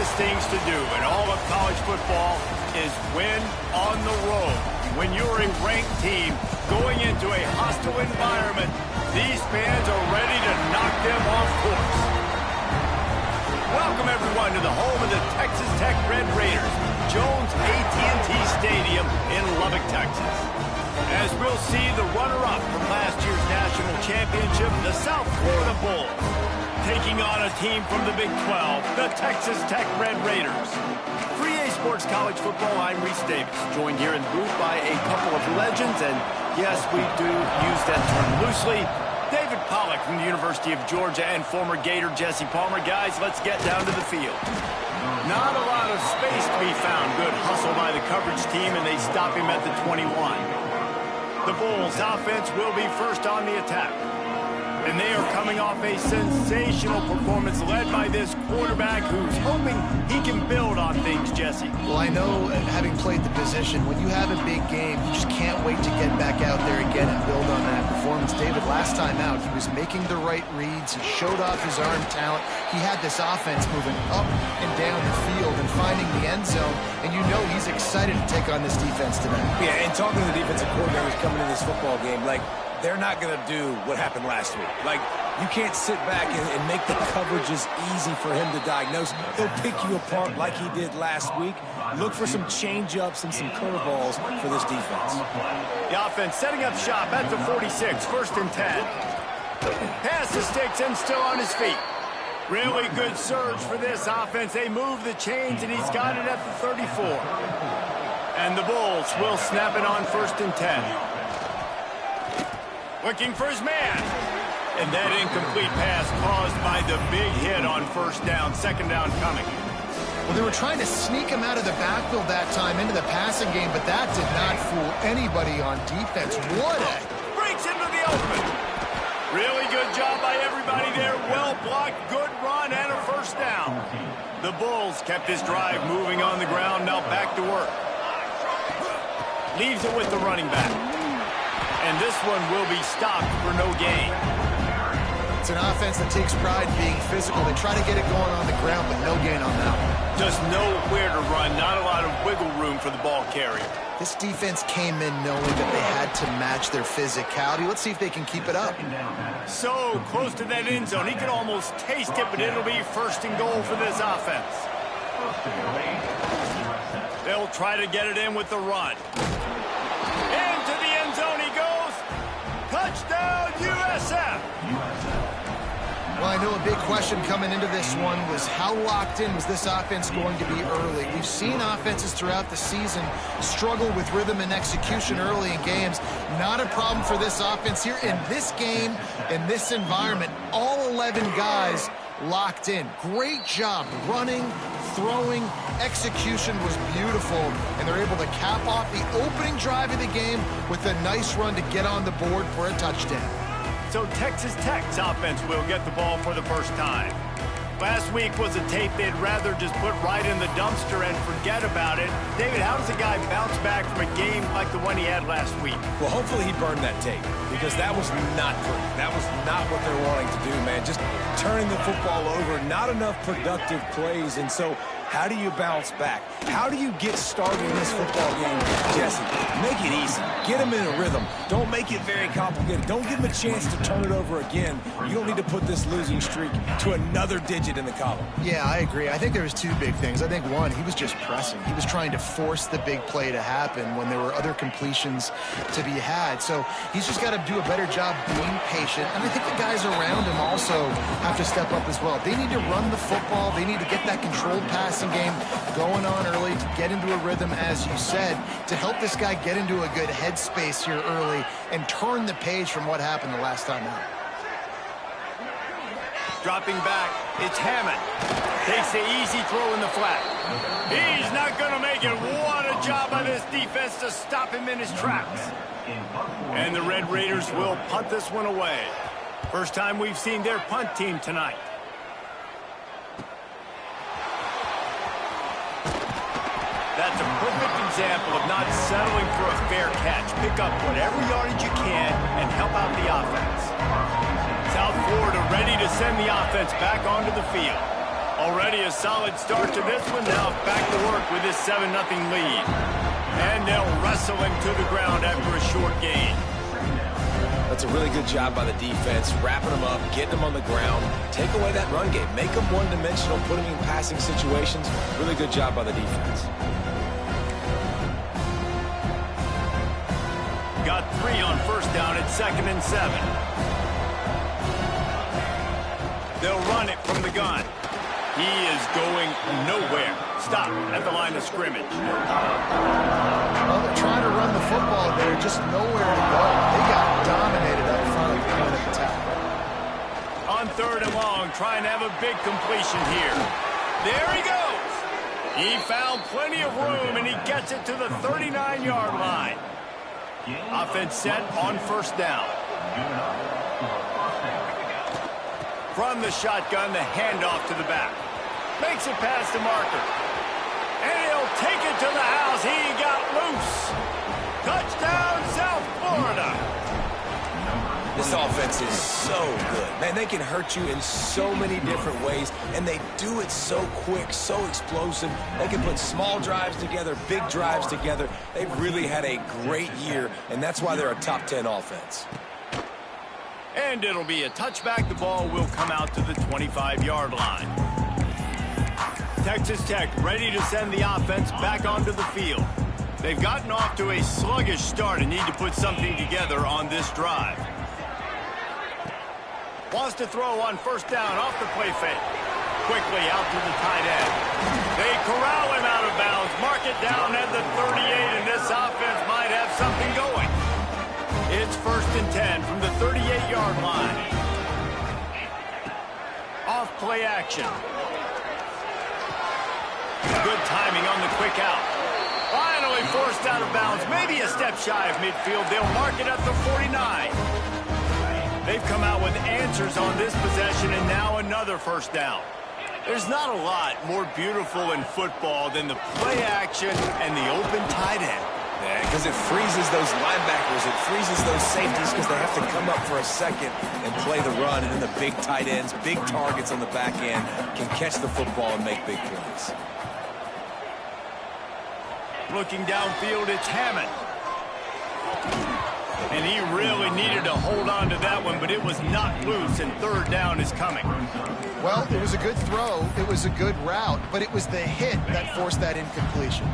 toughest things to do in all of college football is win on the road. When you're a ranked team going into a hostile environment, these fans are ready to knock them off course. Welcome, everyone, to the home of the Texas Tech Red Raiders, Jones AT&T Stadium in Lubbock, Texas. As we'll see the runner-up from last year's national championship, the South Florida Bulls, taking on a team from the Big 12, the Texas Tech Red Raiders. For EA Sports College Football, I'm Reese Davis, joined here in the booth by a couple of legends, and yes, we do use that term loosely. David Pollack from the University of Georgia and former Gator Jesse Palmer. Guys, let's get down to the field. Not a lot of space to be found. Good hustle by the coverage team, and they stop him at the 21. The Bulls' offense will be first on the attack. And they are coming off a sensational performance led by this quarterback who's hoping he can build on things, Jesse. Well, I know, having played the position, when you have a big game, you just can't wait to get back out there again and build on that performance. David, last time out, he was making the right reads. He showed off his arm talent. He had this offense moving up and down the field and finding the end zone. And you know he's excited to take on this defense tonight. Yeah, and talking to the defensive coordinators coming in this football game, like, they're not going to do what happened last week. Like, you can't sit back and make the coverages easy for him to diagnose. He'll pick you apart like he did last week. Look for some change-ups and some curveballs for this defense. The offense setting up shop at the 46, first and 10. Pass the sticks and still on his feet. Really good surge for this offense. They move the chains, and he's got it at the 34. And the Bulls will snap it on first and 10. Looking for his man. And that incomplete pass caused by the big hit on first down. Second down coming. Well, they were trying to sneak him out of the backfield that time into the passing game, but that did not fool anybody on defense. What a... Breaks into the open. Really good job by everybody there. Well blocked, good run, and a first down. The Bulls kept this drive moving on the ground. Now back to work. Leaves it with the running back. And this one will be stopped for no gain. It's an offense that takes pride in being physical. They try to get it going on the ground, but no gain on that one. Just know where to run. Not a lot of wiggle room for the ball carrier. This defense came in knowing that they had to match their physicality. Let's see if they can keep it up. So close to that end zone. He can almost taste it, but it'll be first and goal for this offense. They'll try to get it in with the run. Into the end zone he goes. Touchdown, USF. Well, I know a big question coming into this one was how locked in was this offense going to be early? We've seen offenses throughout the season struggle with rhythm and execution early in games. Not a problem for this offense here. In this game, in this environment, all 11 guys locked in. Great job running, throwing, execution was beautiful, and they're able to cap off the opening drive of the game with a nice run to get on the board for a touchdown. So Texas Tech's offense will get the ball for the first time. Last week was a tape they'd rather just put right in the dumpster and forget about it. David, how does a guy bounce back from a game like the one he had last week? Well, hopefully he burned that tape, because that was not pretty. That was not what they're wanting to do, man. Just turning the football over, not enough productive plays, and so how do you bounce back? How do you get started in this football game, Jesse? Make it easy. Get him in a rhythm. Don't make it very complicated. Don't give him a chance to turn it over again. You don't need to put this losing streak to another digit in the column. Yeah, I agree. I think there was two big things. I think, one, he was just pressing. He was trying to force the big play to happen when there were other completions to be had. So he's just got to do a better job being patient. And I think the guys around him also have to step up as well. They need to run the football. They need to get that controlled passing game going on early to get into a rhythm, as you said, to help this guy get into a good headspace here early and turn the page from what happened the last time out. Dropping back, it's Hammond. Takes the easy throw in the flat. He's not going to make it. What a job by this defense to stop him in his tracks. And the Red Raiders will punt this one away. First time we've seen their punt team tonight. That's a perfect example of not settling for a fair catch. Pick up whatever yardage you can and help out the offense. South Florida ready to send the offense back onto the field. Already a solid start to this one. Now back to work with this 7-0 lead. And they'll wrestle him to the ground after a short gain. That's a really good job by the defense, wrapping them up, getting them on the ground, take away that run game, make them one-dimensional, put them in passing situations. Really good job by the defense. Got 3 on first down at 2nd and 7. They'll run it from the gun. He is going nowhere. Stop at the line of scrimmage. Well, they're trying to run the football there, just nowhere to go. They got dominated up front at the point of attack. On 3rd and long, trying to have a big completion here. There he goes. He found plenty of room, and he gets it to the 39-yard line. Offense set on first down. From the shotgun, the handoff to the back. Makes it past the marker. And he'll take it to the house. He got loose. Touchdown, South Florida. This offense is so good. Man, they can hurt you in so many different ways, and they do it so quick, so explosive. They can put small drives together, big drives together. They've really had a great year, and that's why they're a top 10 offense. And it'll be a touchback. The ball will come out to the 25-yard line. Texas Tech ready to send the offense back onto the field. They've gotten off to a sluggish start and need to put something together on this drive. Wants to throw on first down off the play fake. Quickly out to the tight end. They corral him out of bounds. Mark it down at the 38, and this offense might have something going. It's 1st and 10 from the 38-yard line. Off play action. Good timing on the quick out. Finally forced out of bounds. Maybe a step shy of midfield. They'll mark it at the 49. They've come out with answers on this possession, and now another first down. There's not a lot more beautiful in football than the play action and the open tight end. Yeah, because it freezes those linebackers. It freezes those safeties because they have to come up for a second and play the run. And then the big tight ends, big targets on the back end can catch the football and make big plays. Looking downfield, it's Hammond. And he really needed to hold on to that one, but it was knocked loose, and 3rd down is coming. Well, it was a good throw. It was a good route, but it was the hit that forced that incompletion.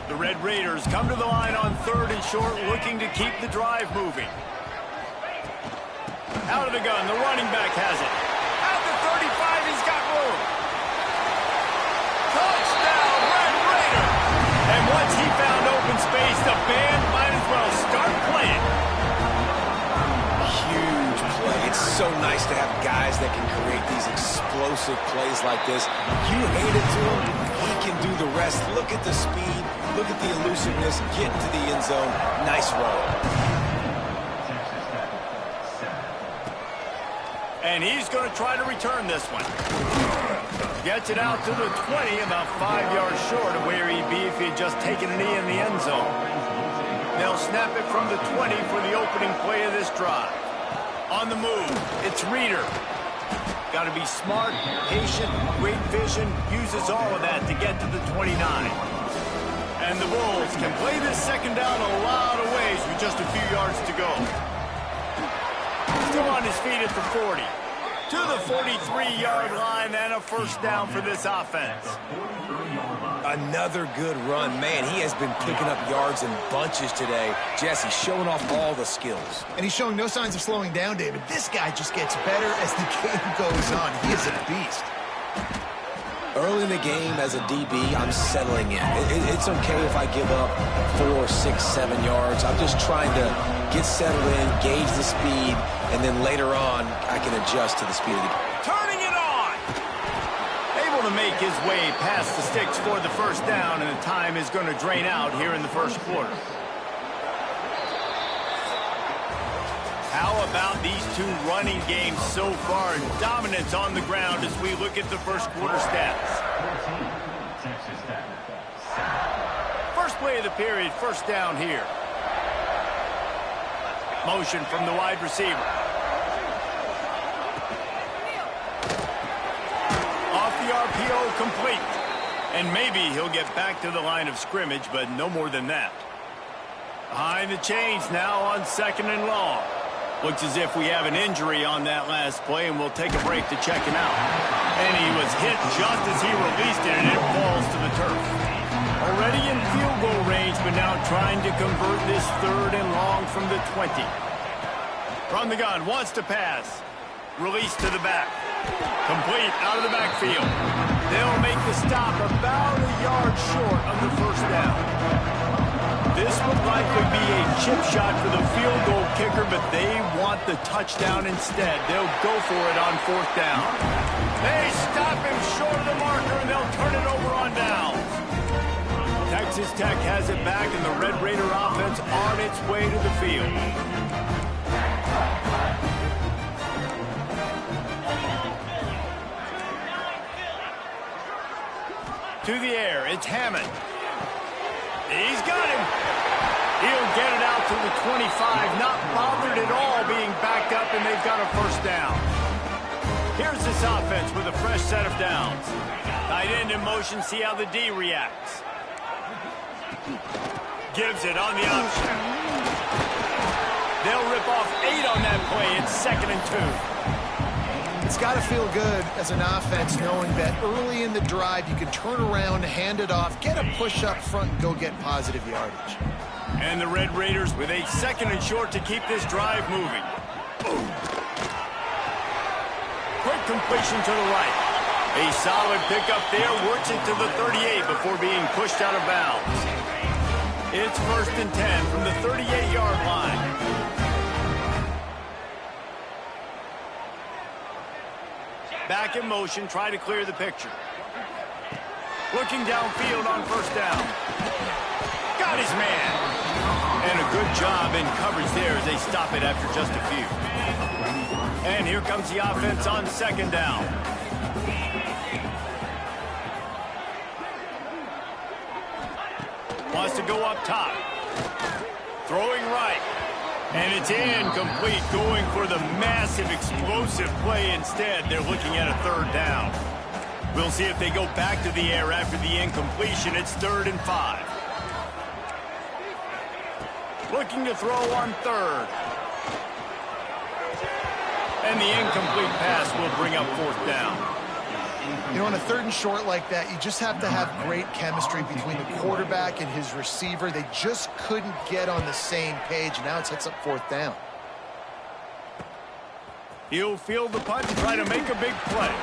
The Red Raiders come to the line on 3rd and short, looking to keep the drive moving. Out of the gun, the running back has it. At the 35, he's got room. Touchdown, Red Raiders! And once he found open space, the band might as well start playing. Huge play. It's so nice to have guys that can create these explosive plays like this. You hand it to him, he can do the rest. Look at the speed. Look at the elusiveness, get to the end zone. Nice run. And he's going to try to return this one. Gets it out to the 20, about 5 yards short of where he'd be if he had just taken a knee in the end zone. They'll snap it from the 20 for the opening play of this drive. On the move, it's Reeder. Got to be smart, patient, great vision, uses all of that to get to the 29. And the Bulls can play this 2nd down a lot of ways with just a few yards to go. Still on his feet at the 40. To the 43-yard line, and a first down for this offense. Another good run. Man, he has been picking up yards in bunches today. Jesse showing off all the skills. And he's showing no signs of slowing down, David. This guy just gets better as the game goes on. He is a beast. Early in the game as a DB, I'm settling in. It's okay if I give up 4, 6, 7 yards. I'm just trying to get settled in, gauge the speed, and then later on, I can adjust to the speed of the game. Turning it on! Able to make his way past the sticks for the first down, and the time is going to drain out here in the first quarter. How about these two running games so far? Dominance on the ground as we look at the first quarter stats. First play of the period, first down here. Motion from the wide receiver. Off the RPO throw complete. And maybe he'll get back to the line of scrimmage, but no more than that. Behind the chains now on 2nd and long. Looks as if we have an injury on that last play, and we'll take a break to check him out. And he was hit just as he released it, and it falls to the turf. Already in field goal range, but now trying to convert this 3rd and long from the 20. From the gun, wants to pass. Release to the back. Complete out of the backfield. They'll make the stop about a yard short of the 1st down. This would likely be a chip shot for the field goal kicker, but they want the touchdown instead. They'll go for it on 4th down. They stop him short of the marker, and they'll turn it over on downs. Texas Tech has it back, and the Red Raider offense on its way to the field. To the air, it's Hammond. He's got him. He'll get it out to the 25, not bothered at all being backed up, and they've got a 1st down. Here's this offense with a fresh set of downs. Tight end in motion, see how the D reacts. Gives it on the option. They'll rip off 8 on that play. It's 2nd and 2. It's got to feel good as an offense knowing that early in the drive you can turn around, hand it off, get a push up front, and go get positive yardage. And the Red Raiders with a 2nd and short to keep this drive moving. Quick completion to the right. A solid pickup there, works it to the 38 before being pushed out of bounds. It's 1st and 10 from the 38-yard line. Back in motion, try to clear the picture. Looking downfield on 1st down. Got his man. And a good job in coverage there as they stop it after just a few. And here comes the offense on 2nd down. Wants to go up top. Throwing right. And it's incomplete, going for the massive, explosive play instead. They're looking at a 3rd down. We'll see if they go back to the air after the incompletion. It's 3rd and 5. Looking to throw on 3rd. And the incomplete pass will bring up 4th down. You know, on a 3rd and short like that, you just have to have great chemistry between the quarterback and his receiver. They just couldn't get on the same page. Now it sets up 4th down. He'll field the punt and try to make a big play.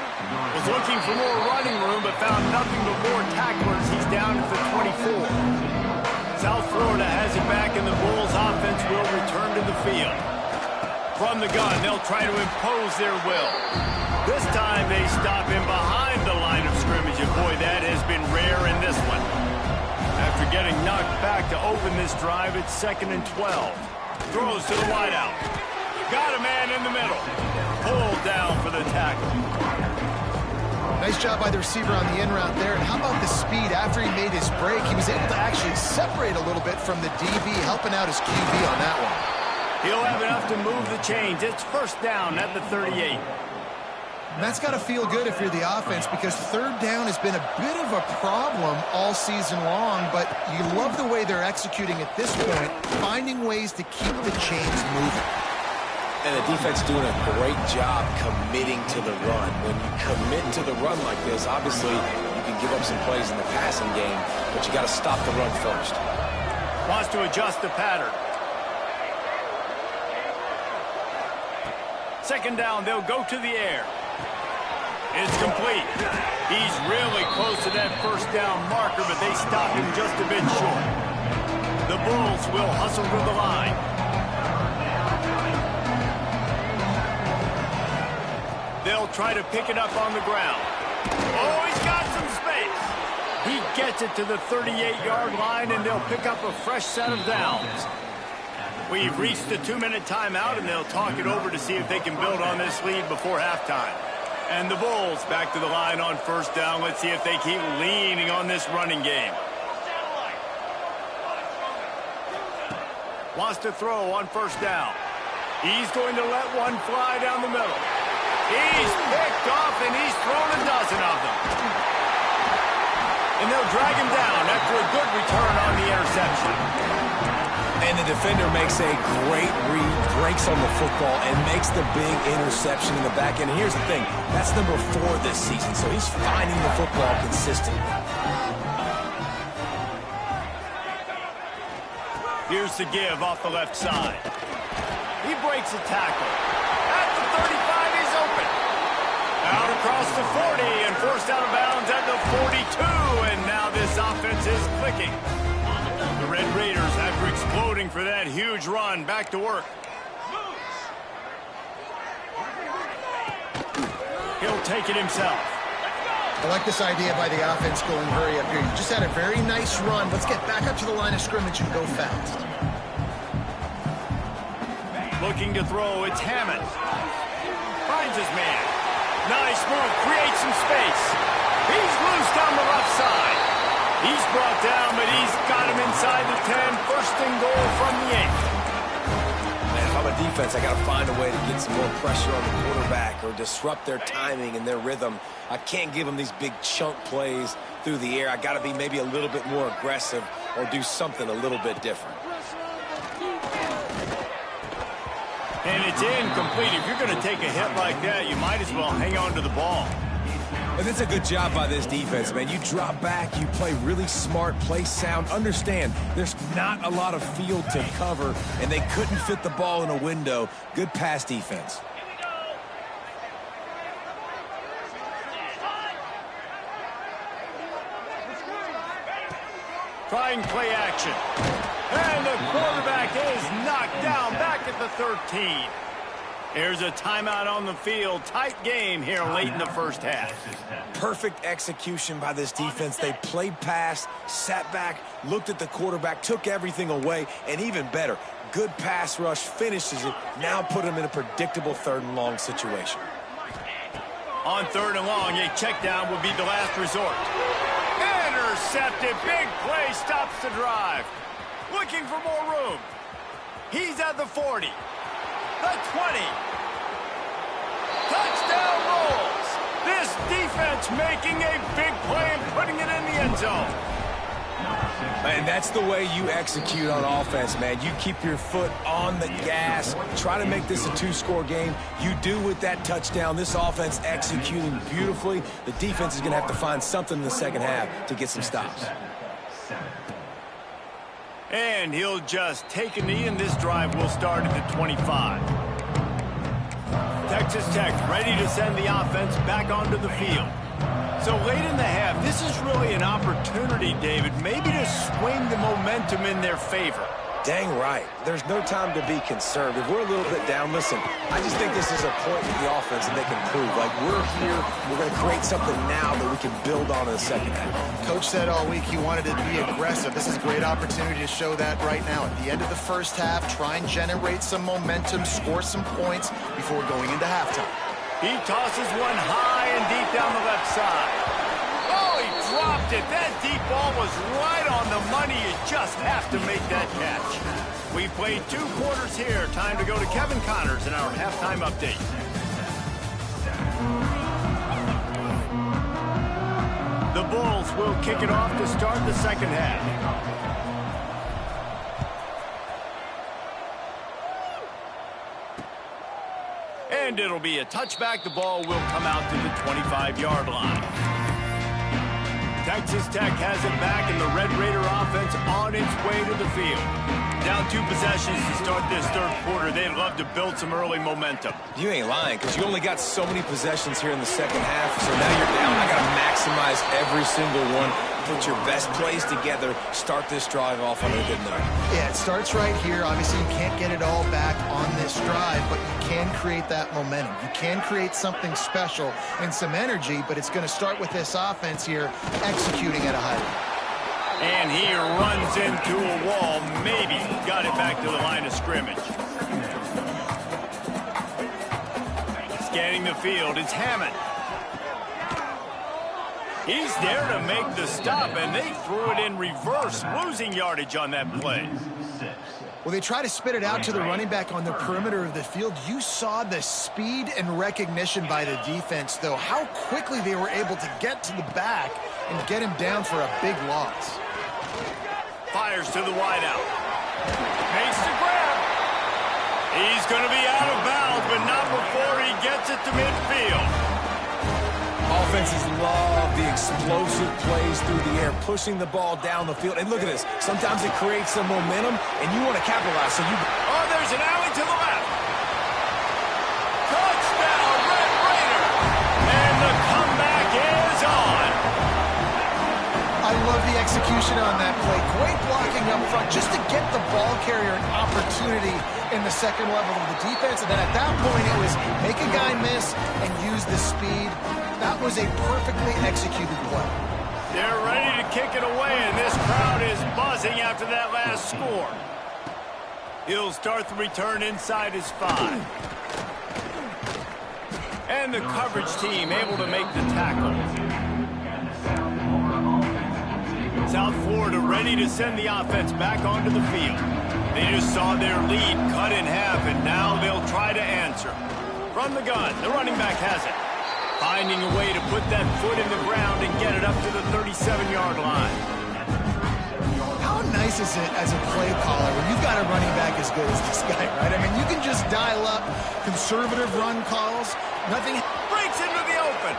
Was looking for more running room, but found nothing but more tacklers. He's down at the 24. South Florida has it back, and the Bulls offense will return to the field. From the gun, they'll try to impose their will. This time they stop him behind the line of scrimmage, and boy, that has been rare in this one. After getting knocked back to open this drive, it's 2nd and 12. Throws to the wideout. Got a man in the middle. Pulled down for the tackle. Nice job by the receiver on the in route there. And how about the speed? After he made his break, he was able to actually separate a little bit from the DB, helping out his QB on that one. He'll have enough to move the chains. It's 1st down at the 38. And that's got to feel good if you're the offense, because 3rd down has been a bit of a problem all season long, but you love the way they're executing at this point, finding ways to keep the chains moving. And the defense doing a great job committing to the run. When you commit to the run like this, obviously you can give up some plays in the passing game, but you got to stop the run first. Wants to adjust the pattern. 2nd down, they'll go to the air. It's complete. He's really close to that 1st down marker, but they stop him just a bit short. The Bulls will hustle to the line. They'll try to pick it up on the ground. Oh, he's got some space. He gets it to the 38-yard line, and they'll pick up a fresh set of downs. We've reached the 2-minute timeout, and they'll talk it over to see if they can build on this lead before halftime. And the Bulls back to the line on 1st down. Let's see if they keep leaning on this running game. Wants to throw on 1st down. He's going to let one fly down the middle. He's picked off, and he's thrown a dozen of them. And they'll drag him down after a good return on the interception. And the defender makes a great read, breaks on the football, and makes the big interception in the back end. And here's the thing, that's number 4 this season, so he's finding the football consistently. Here's the give off the left side. He breaks a tackle. At the 35, he's open. Out across the 40 and forced out of bounds at the 42. And now this offense is clicking. The Red Raiders, after exploding for that huge run, back to work. He'll take it himself. I like this idea by the offense going hurry up here. You just had a very nice run. Let's get back up to the line of scrimmage and go fast. Looking to throw, it's Hammond. Finds his man. Nice move, creates some space. He's loose down the left side. He's brought down, but he's got him inside the 10. First and goal from the 8. Man, if I'm a defense, I got to find a way to get some more pressure on the quarterback or disrupt their timing and their rhythm. I can't give them these big chunk plays through the air. I got to be maybe a little bit more aggressive or do something a little bit different. And it's incomplete. If you're going to take a hit like that, you might as well hang on to the ball. And it's a good job by this defense, man. You drop back, you play really smart, play sound. Understand, there's not a lot of field to cover, and they couldn't fit the ball in a window. Good pass defense. Trying play action. And the quarterback is knocked down back at the 13. There's a timeout on the field. Tight game here late in the first half. Perfect execution by this defense. They played pass, sat back, looked at the quarterback, took everything away, and even better, good pass rush, finishes it, now put him in a predictable 3rd and long situation. On 3rd and long, a check down would be the last resort. Intercepted. Big play stops the drive. Looking for more room. He's at the 40. The 20. Touchdown rolls. This defense making a big play and putting it in the end zone. And that's the way you execute on offense, man. You keep your foot on the gas. Try to make this a 2-score game. You do with that touchdown. This offense executing beautifully. The defense is going to have to find something in the second half to get some stops. And he'll just take a knee, and this drive will start at the 25. Texas Tech ready to send the offense back onto the field. So late in the half, this is really an opportunity, David, maybe to swing the momentum in their favor. Dang right. There's no time to be conservative. We're a little bit down. Listen, I just think this is a point with the offense that they can prove. Like, we're here, we're going to create something now that we can build on in the second half. Coach said all week he wanted to be aggressive. This is a great opportunity to show that right now. At the end of the first half, try and generate some momentum, score some points before going into halftime. He tosses one high and deep down the left side. Oh, he dropped it. That deep ball was right on the money. You just have to make that catch. We played 2 quarters here. Time to go to Kevin Connors in our halftime update. The Bulls will kick it off to start the second half. And it'll be a touchback. The ball will come out to the 25-yard line. Texas Tech has it back, and the Red Raider offense on its way to the field. Down 2 possessions to start this 3rd quarter. They'd love to build some early momentum. You ain't lying, because you only got so many possessions here in the second half, so now you're down. I got to maximize every single one. Put your best plays together. Start this drive off on a good note. Yeah, it starts right here. Obviously, you can't get it all back on this drive, but you can create that momentum. You can create something special and some energy, but it's going to start with this offense here executing at a high level. And he runs into a wall. Maybe got it back to the line of scrimmage. Scanning the field, it's Hammond. He's there to make the stop, and they threw it in reverse, losing yardage on that play. Well, they try to spit it out to the running back on the perimeter of the field. You saw the speed and recognition by the defense, though, how quickly they were able to get to the back and get him down for a big loss. Fires to the wideout. Makes the grab. He's going to be out of bounds, but not before he gets it to midfield. Offenses love the explosive plays through the air, pushing the ball down the field. And look at this. Sometimes it creates some momentum, and you want to capitalize. So oh, there's an alley to the left. Touchdown, Red Raider. And the comeback is on. I love the execution on that play. Great blocking up front just to get the ball carrier an opportunity in the second level of the defense. And then at that point, it was make a guy miss and use the speed. That was a perfectly executed play. They're ready to kick it away, and this crowd is buzzing after that last score. He'll start the return inside his 5. And the coverage team able to make the tackle. South Florida ready to send the offense back onto the field. They just saw their lead cut in half, and now they'll try to answer. From the gun, the running back has it. Finding a way to put that foot in the ground and get it up to the 37-yard line. How nice is it as a play caller when you've got a running back as good as this guy, right? I mean, you can just dial up conservative run calls. Nothing breaks into the open.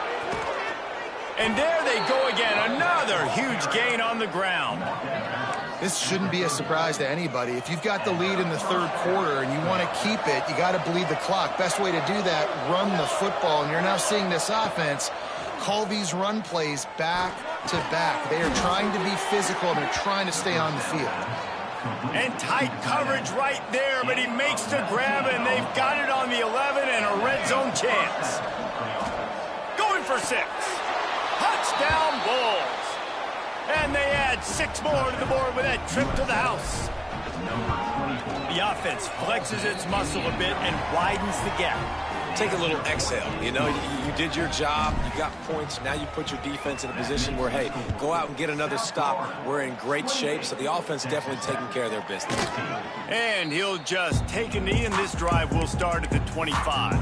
And there they go again. Another huge gain on the ground. This shouldn't be a surprise to anybody. If you've got the lead in the third quarter and you want to keep it, you got to bleed the clock. Best way to do that, run the football. And you're now seeing this offense call these run plays back to back. They are trying to be physical, and they're trying to stay on the field. And tight coverage right there, but he makes the grab, and they've got it on the 11 and a red zone chance. Going for 6. Touchdown, Bulls. And they add 6 more to the board with that trip to the house. The offense flexes its muscle a bit and widens the gap. take a little exhale. You know, you did your job. You got points. Now you put your defense in a position where, hey, go out and get another stop. We're in great shape, so the offense definitely taking care of their business. And he'll just take a knee, and this drive will start at the 25.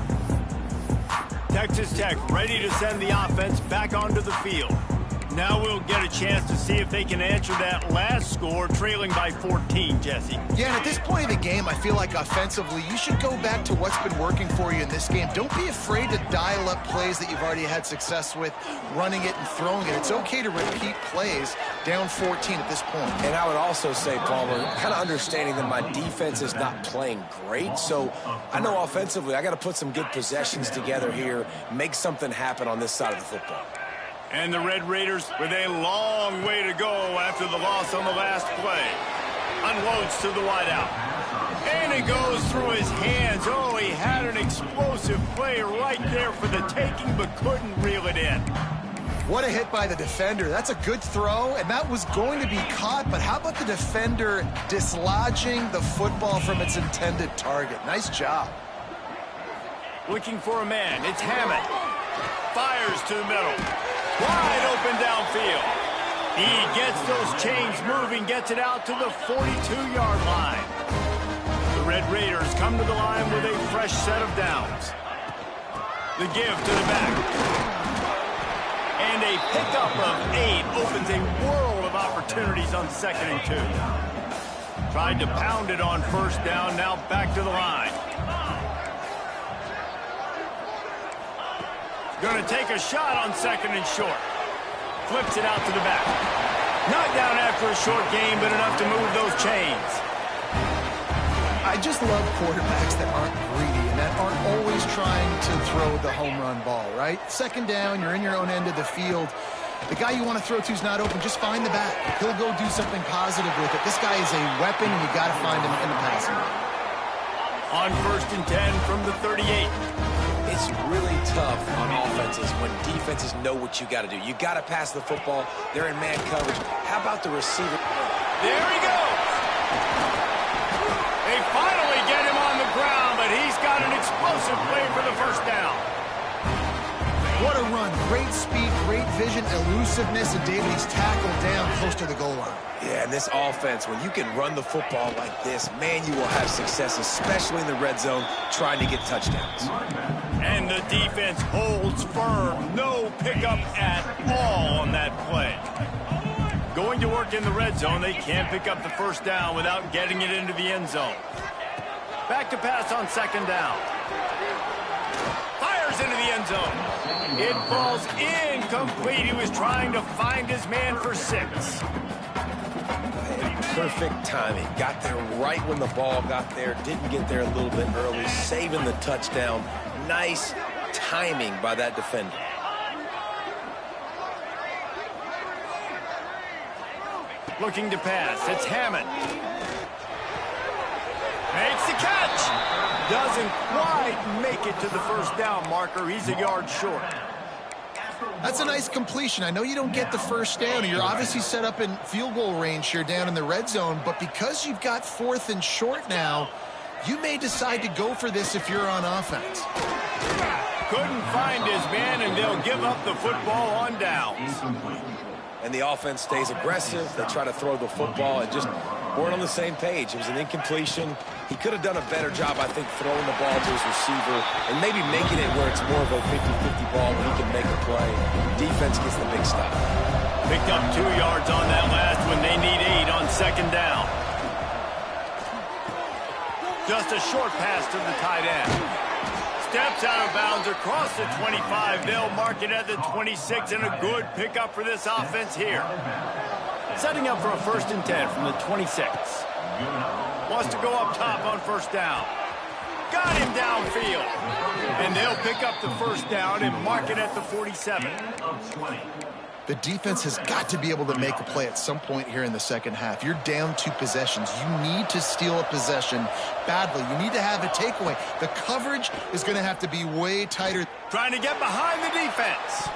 Texas Tech ready to send the offense back onto the field. Now we'll get a chance to see if they can answer that last score, trailing by 14, Jesse. Yeah, and at this point of the game, I feel like offensively, you should go back to what's been working for you in this game. Don't be afraid to dial up plays that you've already had success with, running it and throwing it. It's okay to repeat plays down 14 at this point. And I would also say, Palmer, kind of understanding that my defense is not playing great, so I know offensively I got to put some good possessions together here, make something happen on this side of the football. And the Red Raiders with a long way to go after the loss on the last play. Unloads to the wideout. And it goes through his hands. Oh, he had an explosive play right there for the taking, but couldn't reel it in. What a hit by the defender. That's a good throw, and that was going to be caught, but how about the defender dislodging the football from its intended target? Nice job. Looking for a man. It's Hammond. Fires to the middle. Wide open downfield. He gets those chains moving, gets it out to the 42-yard line. The Red Raiders come to the line with a fresh set of downs. The give to the back. And a pickup of 8 opens a world of opportunities on 2nd and 2. Tried to pound it on first down, now back to the line. Going to take a shot on 2nd and short. Flips it out to the back. Not down after a short game, but enough to move those chains. I just love quarterbacks that aren't greedy and that aren't always trying to throw the home run ball, right? 2nd down, you're in your own end of the field. The guy you want to throw to is not open. Just find the back. He'll go do something positive with it. This guy is a weapon, and you got to find him in the passing game. On 1st and 10 from the 38. It's really tough on offenses when defenses know what you got to do. You got to pass the football. They're in man coverage. How about the receiver? There he goes. They finally get him on the ground, but he's got an explosive play for the first down. What a run. Great speed, great vision, elusiveness, and David, he's tackled down close to the goal line. Yeah, and this offense, when you can run the football like this, man, you will have success, especially in the red zone, trying to get touchdowns. And the defense holds firm. No pickup at all on that play. Going to work in the red zone, they can't pick up the first down without getting it into the end zone. Back to pass on second down. Fires into the end zone. It falls incomplete. He was trying to find his man for 6. Perfect timing. Got there right when the ball got there. Didn't get there a little bit early. Saving the touchdown. Nice timing by that defender. Looking to pass. It's Hammond. Makes the catch. Doesn't quite make it to the first down marker. He's a yard short. That's a nice completion. I know you don't get the first down. You're obviously set up in field goal range here down in the red zone, but because you've got 4th and short now, you may decide to go for this if you're on offense. Couldn't find his man, and they'll give up the football on downs. And the offense stays aggressive. They try to throw the football and just weren't on the same page. It was an incompletion. He could have done a better job, I think, throwing the ball to his receiver and maybe making it where it's more of a 50-50 ball when he can make a play. Defense gets the big stop. Picked up 2 yards on that last one. They need 8 on second down. Just a short pass to the tight end. Steps out of bounds across the 25. They'll mark it at the 26, and a good pickup for this offense here. Setting up for a 1st and 10 from the 26. Wants to go up top on first down. Got him downfield. And they'll pick up the first down and mark it at the 47. The defense has got to be able to make a play at some point here in the second half. You're down 2 possessions. You need to steal a possession badly. You need to have a takeaway. The coverage is going to have to be way tighter. Trying to get behind the defense.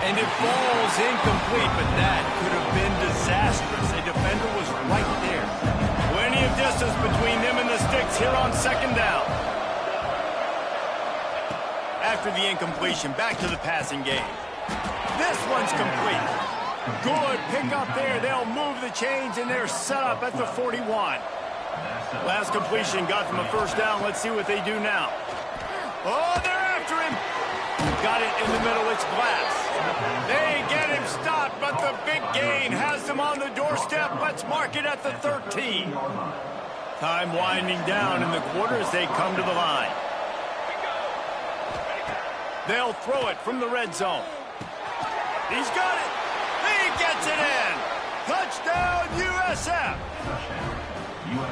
And it falls incomplete, but that could have been disastrous. A defender was right there. Plenty of distance between them and the sticks here on second down. After the incompletion, back to the passing game. This one's complete. Good pickup there. They'll move the chains, and they're set up at the 41. Last completion got them a first down. Let's see what they do now. Oh, they're after him. Got it in the middle. It's Glass. They get him stopped, but the big gain has them on the doorstep. Let's mark it at the 13. Time winding down in the quarter as they come to the line. They'll throw it from the red zone. He's got it. He gets it in. Touchdown, USF.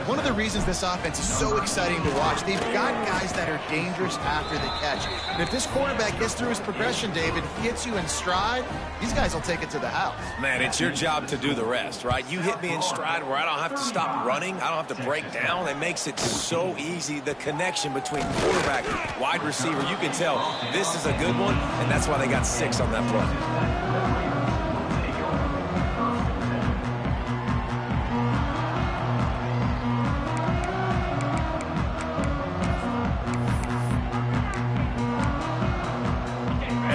One of the reasons this offense is so exciting to watch, they've got guys that are dangerous after the catch. And if this quarterback gets through his progression, David, hits you in stride, these guys will take it to the house. Man, it's your job to do the rest, right? You hit me in stride where I don't have to stop running. I don't have to break down. It makes it so easy. The connection between quarterback, wide receiver, you can tell this is a good one, and that's why they got 6 on that play.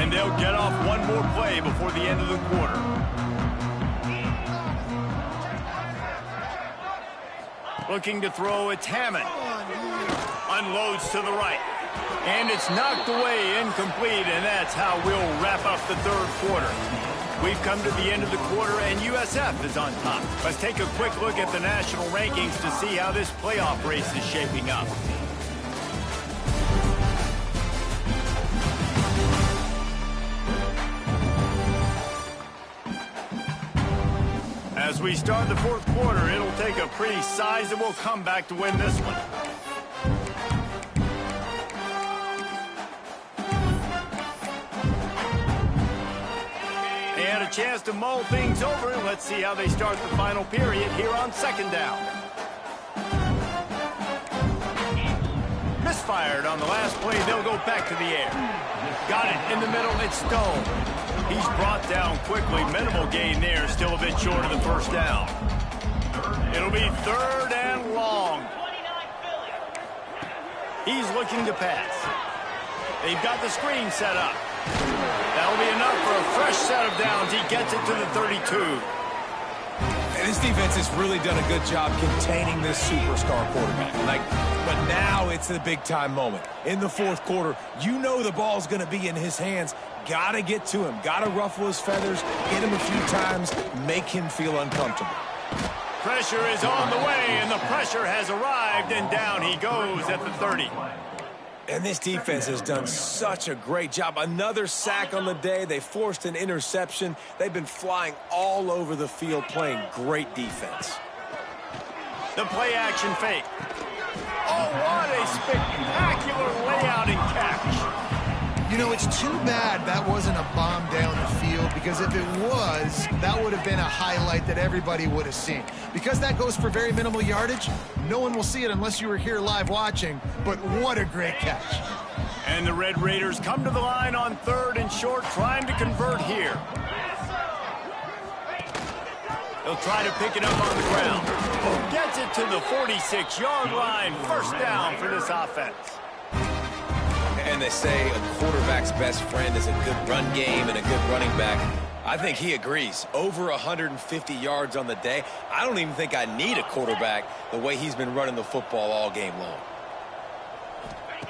They'll get off one more play before the end of the quarter. Looking to throw, it's Hammond. Unloads to the right. And it's knocked away, incomplete, and that's how we'll wrap up the third quarter. We've come to the end of the quarter, and USF is on top. Let's take a quick look at the national rankings to see how this playoff race is shaping up. As we start the fourth quarter, it'll take a pretty sizable comeback to win this one. And a chance to mull things over. Let's see how they start the final period here on second down. Misfired on the last play. They'll go back to the air. Got it in the middle. It's Stone. He's brought down quickly. Minimal gain there. Still a bit short of the first down. It'll be third and long. He's looking to pass. They've got the screen set up. That'll be enough for a fresh set of downs. He gets it to the 32. And this defense has really done a good job containing this superstar quarterback. But now it's the big-time moment. In the fourth quarter, you know the ball's going to be in his hands. Got to get to him. Got to ruffle his feathers, hit him a few times, make him feel uncomfortable. Pressure is on the way, and the pressure has arrived, and down he goes at the 30. And this defense has done such a great job. Another sack on the day. They forced an interception. They've been flying all over the field playing great defense. The play-action fake. Oh, what a spectacular layout and catch. You know, it's too bad that wasn't a bomb down the field, because if it was, that would have been a highlight that everybody would have seen. Because that goes for very minimal yardage, no one will see it unless you were here live watching, but what a great catch. And the Red Raiders come to the line on 3rd and short, trying to convert here. They'll try to pick it up on the ground. Gets it to the 46-yard line. First down for this offense. And they say a quarterback's best friend is a good run game and a good running back. I think he agrees. Over 150 yards on the day. I don't even think I need a quarterback the way he's been running the football all game long.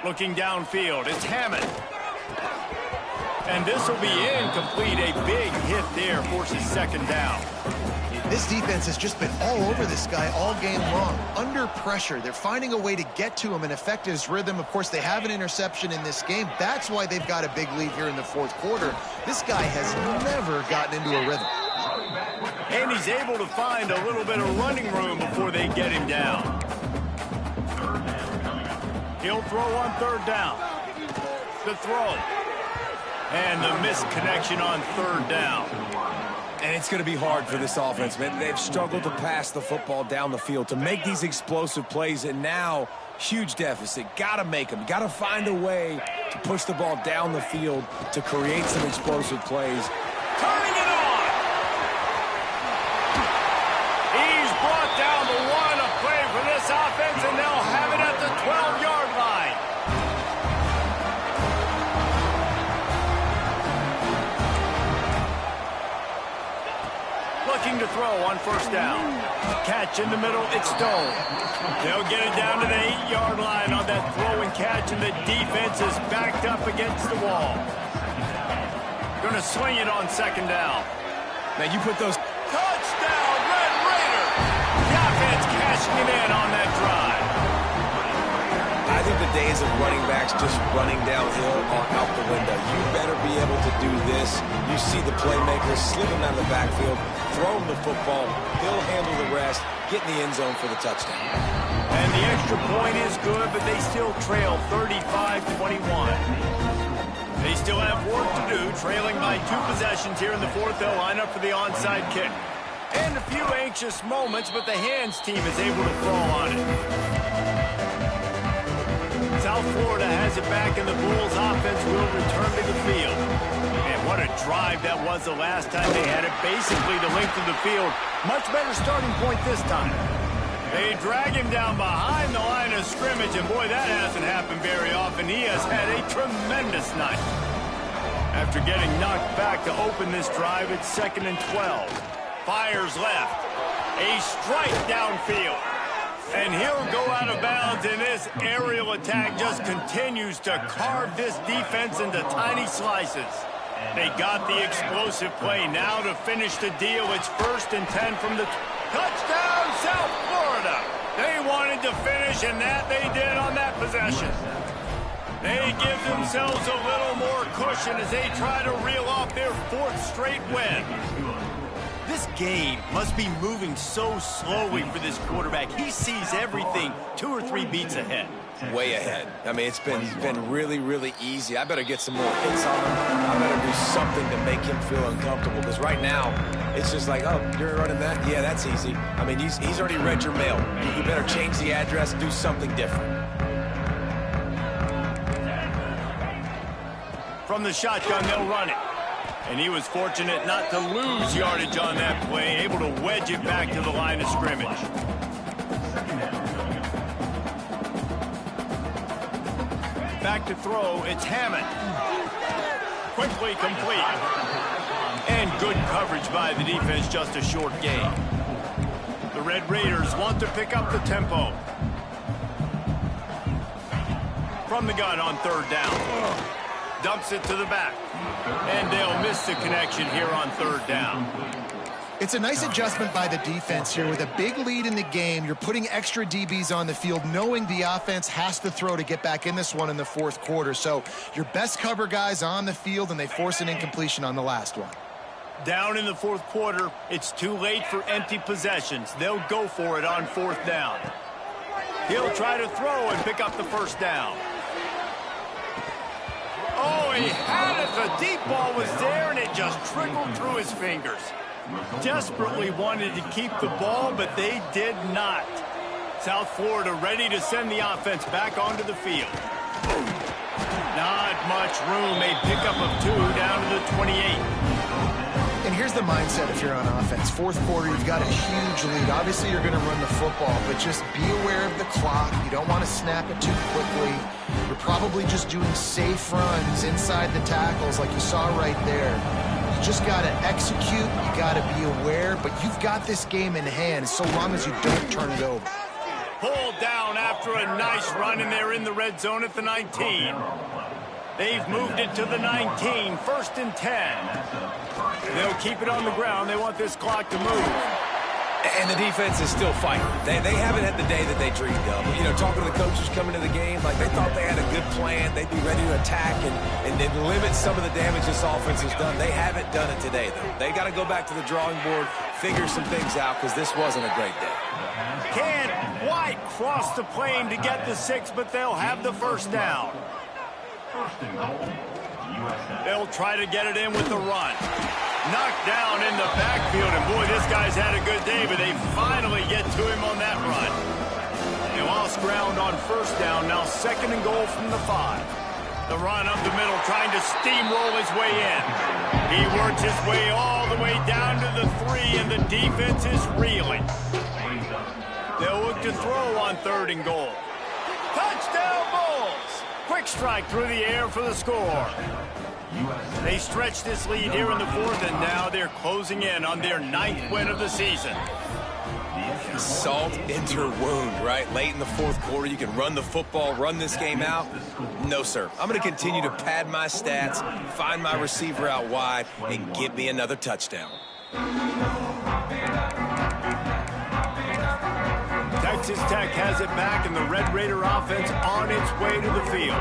Looking downfield, it's Hammond. And this will be incomplete. A big hit there forces second down. This defense has just been all over this guy all game long. Under pressure, they're finding a way to get to him and affect his rhythm. Of course, they have an interception in this game. That's why they've got a big lead here in the fourth quarter. This guy has never gotten into a rhythm. And he's able to find a little bit of running room before they get him down. He'll throw on 3rd down. The throw. And the missed connection on 3rd down. And it's going to be hard for this offense, man. They've struggled to pass the football down the field, to make these explosive plays, and now huge deficit. Got to make them. Got to find a way to push the ball down the field to create some explosive plays. Turning it on. He's brought down the 1, a play for this offense, and they'll have it at the 12-yard line. Looking to throw on 1st down. Catch in the middle, it's Stone. They'll get it down to the 8-yard line on that throw and catch, and the defense is backed up against the wall. Going to swing it on 2nd down. Now you put those... Touchdown, Red Raider! The offense cashing it in on that drive. I think the days of running backs just running downhill are out the window. You better be able to do this. You see the playmakers slip him out of the backfield, throw him the football, he'll handle the rest, get in the end zone for the touchdown. And the extra point is good, but they still trail 35-21. They still have work to do, trailing by 2 possessions here in the 4th. They'll line up for the onside kick. And a few anxious moments, but the hands team is able to fall on it. South Florida has it back, and the Bulls offense will return to the field. Man, what a drive that was the last time they had it, basically the length of the field. Much better starting point this time. They drag him down behind the line of scrimmage, and boy, that hasn't happened very often. He has had a tremendous night. After getting knocked back to open this drive, it's 2nd and 12. Fires left. A strike downfield. And he'll go out of bounds, and this aerial attack just continues to carve this defense into tiny slices. They got the explosive play. Now to finish the deal, it's 1st and 10 from the touchdown, South Florida. They wanted to finish, and that they did on that possession. They give themselves a little more cushion as they try to reel off their 4th straight win. This game must be moving so slowly for this quarterback. He sees everything 2 or 3 beats ahead. Way ahead. I mean, it's been really, really easy. I better get some more hits on him. I better do something to make him feel uncomfortable, because right now, it's just like, oh, you're running that? Yeah, that's easy. I mean, he's already read your mail. You better change the address, do something different. From the shotgun, they'll run it. And he was fortunate not to lose yardage on that play, able to wedge it back to the line of scrimmage. Back to throw, it's Hammond. quickly complete. And good coverage by the defense, just a short gain. The Red Raiders want to pick up the tempo. From the gun on third down. Dumps it to the back. And they'll miss the connection here on third down. It's a nice adjustment by the defense here. With a big lead in the game, you're putting extra DBs on the field, knowing the offense has to throw to get back in this one in the fourth quarter. So your best cover guys on the field, and they force an incompletion on the last one. Down in the fourth quarter, it's too late for empty possessions. They'll go for it on fourth down. He'll try to throw and pick up the first down. Oh, he had it. The deep ball was there, and it just trickled through his fingers. Desperately wanted to keep the ball, but they did not. South Florida ready to send the offense back onto the field. Not much room. A pickup of 2 down to the 28. And here's the mindset if you're on offense. Fourth quarter, you've got a huge lead. Obviously, you're going to run the football, but just be aware of the clock. You don't want to snap it too quickly. You're probably just doing safe runs inside the tackles like you saw right there. You just got to execute. You got to be aware, but you've got this game in hand so long as you don't turn it over. Pulled down after a nice run, and they're in the red zone at the 19. They've moved it to the 19, 1st and 10. They'll keep it on the ground. They want this clock to move. And the defense is still fighting. They haven't had the day that they dreamed of. You know, talking to the coaches coming to the game, like they thought they had a good plan. They'd be ready to attack and then limit some of the damage this offense has done. They haven't done it today, though. They got to go back to the drawing board, figure some things out, because this wasn't a great day. Can't quite cross the plane to get the 6, but they'll have the first down. They'll try to get it in with the run. Knocked down in the backfield, and boy, this guy's had a good day, but they finally get to him on that run. They lost ground on first down, now 2nd and goal from the 5. The run up the middle, trying to steamroll his way in. He works his way all the way down to the 3, and the defense is reeling. They'll look to throw on 3rd and goal. Touchdown Bulls! Quick strike through the air for the score. They stretch this lead here in the 4th, and now they're closing in on their 9th win of the season. Salt into wound, right? Late in the 4th quarter, you can run the football, run this game out. No, sir. I'm going to continue to pad my stats, find my receiver out wide, and give me another touchdown. Texas Tech has it back, and the Red Raider offense on its way to the field.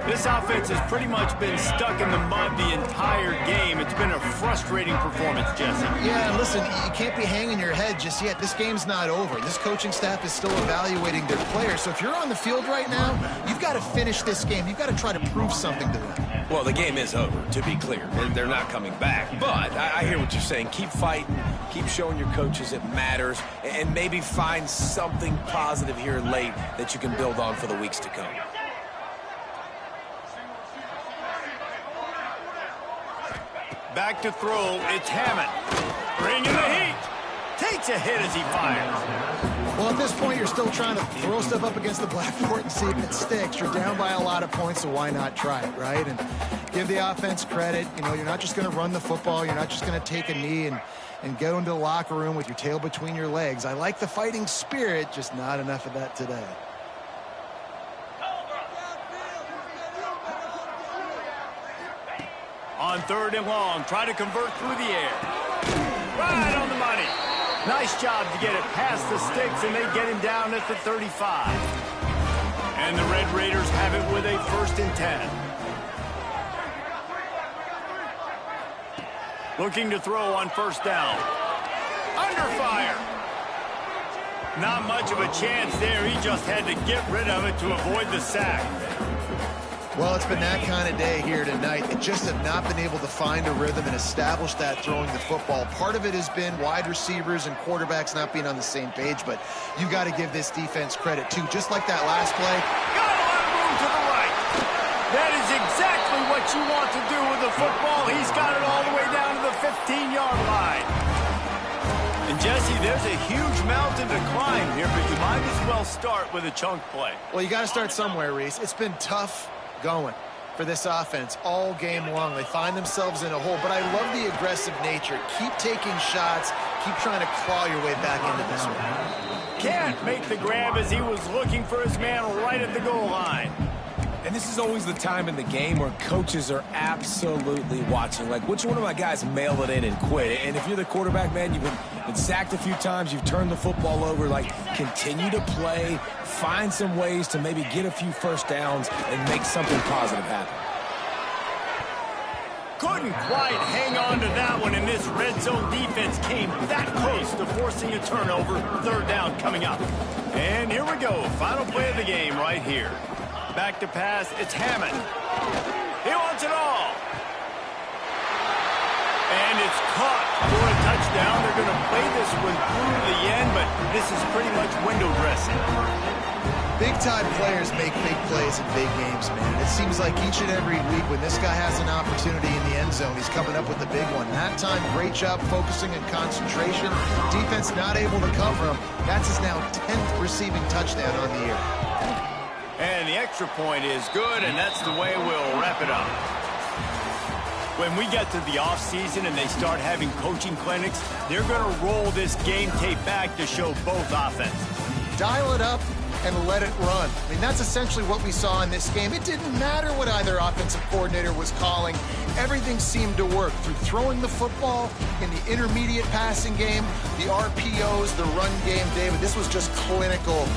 This offense has pretty much been stuck in the mud the entire game. It's been a frustrating performance, Jesse. Yeah, and listen, you can't be hanging your head just yet. This game's not over. This coaching staff is still evaluating their players. So if you're on the field right now, you've got to finish this game. You've got to try to prove something to them. Well, the game is over, to be clear. They're not coming back. But I hear what you're saying. Keep fighting. Keep showing your coaches it matters. And maybe find something positive here late that you can build on for the weeks to come. Back to throw. It's Hammond. Bringing the heat. Takes a hit as he fires. Well, at this point, you're still trying to throw stuff up against the blackboard and see if it sticks. You're down by a lot of points, so why not try it, right? And give the offense credit. You know, you're not just going to run the football. You're not just going to take a knee and go into the locker room with your tail between your legs. I like the fighting spirit, just not enough of that today. On 3rd and long, try to convert through the air. Right on the money. Nice job to get it past the sticks, and they get him down at the 35. And the Red Raiders have it with a 1st and 10. Looking to throw on 1st down. Under fire. Not much of a chance there. He just had to get rid of it to avoid the sack. Well, it's been that kind of day here tonight. They just have not been able to find a rhythm and establish that throwing the football. Part of it has been wide receivers and quarterbacks not being on the same page, but you've got to give this defense credit, too. Just like that last play. Got a lot of room to the right. That is exactly what you want to do with the football. He's got it all the way down to the 15-yard line. And, Jesse, there's a huge mountain to climb here, but you might as well start with a chunk play. Well, you got to start somewhere, Reese. It's been tough going. for this offense all game long. They find themselves in a hole, but I love the aggressive nature. Keep taking shots. Keep trying to claw your way back into this one. Can't make the grab as he was looking for his man right at the goal line. And this is always the time in the game where coaches are absolutely watching. Like, which one of my guys mail it in and quit? And if you're the quarterback, man, you've been sacked a few times, you've turned the football over, like, continue to play, find some ways to maybe get a few first downs and make something positive happen. Couldn't quite hang on to that one, and this red zone defense came that close to forcing a turnover. Third down coming up. And here we go. Final play of the game right here. Back to pass, it's Hammond. He wants it all. And it's caught for a touchdown. They're going to play this one through the end, but this is pretty much window dressing. Big-time players make big plays in big games, man. It seems like each and every week when this guy has an opportunity in the end zone, he's coming up with a big one. That time, great job focusing and concentration. Defense not able to cover him. That's his now 10th receiving touchdown on the year. And the extra point is good, and that's the way we'll wrap it up. When we get to the offseason and they start having coaching clinics, they're going to roll this game tape back to show both offenses. Dial it up and let it run. I mean, that's essentially what we saw in this game. It didn't matter what either offensive coordinator was calling. Everything seemed to work through throwing the football in the intermediate passing game, the RPOs, the run game. David, this was just clinical